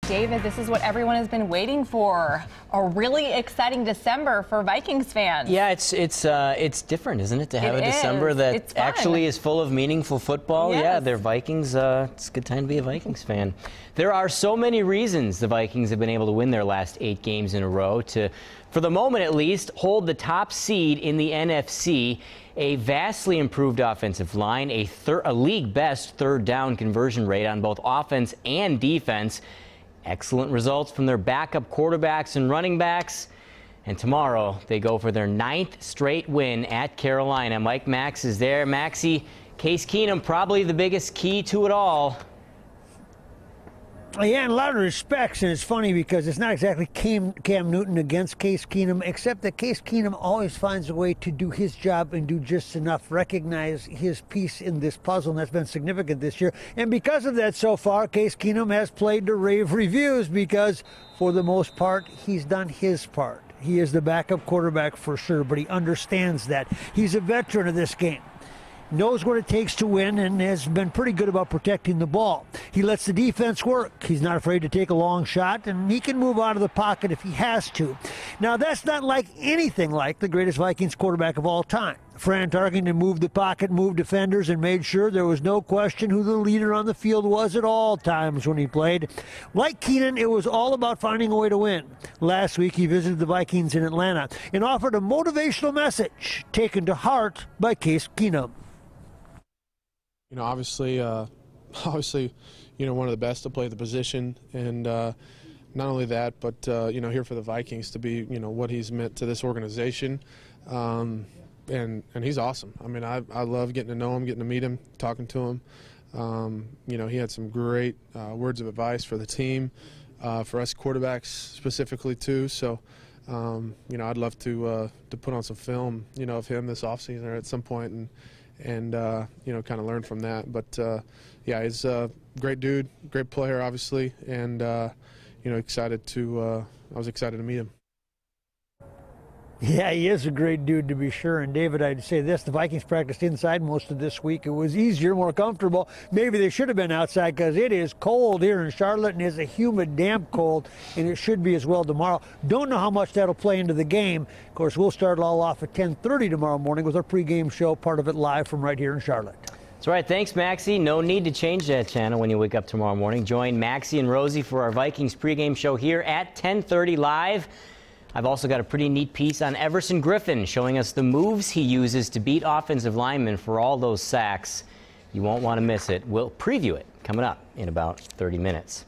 David, this is what everyone has been waiting for. A really exciting December for Vikings fans. Yeah, it's different, isn't it, to have a December that actually is full of meaningful football? Yes. Yeah, they're Vikings. It's a good time to be a Vikings fan. There are so many reasons the Vikings have been able to win their last 8 games in a row to, for the moment at least, hold the top seed in the NFC. A vastly improved offensive line, a league-best third down conversion rate on both offense and defense. Excellent results from their backup quarterbacks and running backs. And tomorrow, they go for their 9th straight win at Carolina. Mike Max is there. Maxie, Case Keenum, probably the biggest key to it all. Yeah, in a lot of respects, and it's funny because it's not exactly Cam Newton against Case Keenum, except that Case Keenum always finds a way to do his job and do just enough, recognize his piece in this puzzle, and that's been significant this year. And because of that so far, Case Keenum has played to rave reviews because, for the most part, he's done his part. He is the backup quarterback for sure, but he understands that. He's a veteran of this game. Knows what it takes to win and has been pretty good about protecting the ball. He lets the defense work. He's not afraid to take a long shot, and he can move out of the pocket if he has to. Now, that's not like anything like the greatest Vikings quarterback of all time. Fran Tarkenton moved the pocket, moved defenders, and made sure there was no question who the leader on the field was at all times when he played. Like Keenan, it was all about finding a way to win. Last week, he visited the Vikings in Atlanta and offered a motivational message taken to heart by Case Keenum. You know, obviously, you know, one of the best to play the position, and not only that, but you know, here for the Vikings to be, you know, what he's meant to this organization, and he's awesome. I mean, I love getting to know him, getting to meet him, talking to him. You know, he had some great words of advice for the team, for us quarterbacks specifically too. So, you know, I'd love to put on some film, you know, of him this offseason or at some point, and you know, kind of learn from that. But yeah, he's a great dude, great player, obviously, and you know, I was excited to meet him. Yeah, he is a great dude, to be sure. And David, I'd say this, the Vikings practiced inside most of this week. It was easier, more comfortable. Maybe they should have been outside because it is cold here in Charlotte, and it's a humid, damp cold, and it should be as well tomorrow. Don't know how much that'll play into the game. Of course, we'll start it all off at 10:30 tomorrow morning with our pregame show, part of it live from right here in Charlotte. That's right. Thanks, Maxie. No need to change that channel when you wake up tomorrow morning. Join Maxie and Rosie for our Vikings pregame show here at 10:30 live. I've also got a pretty neat piece on Everson Griffin showing us the moves he uses to beat offensive linemen for all those sacks. You won't want to miss it. We'll preview it coming up in about 30 minutes.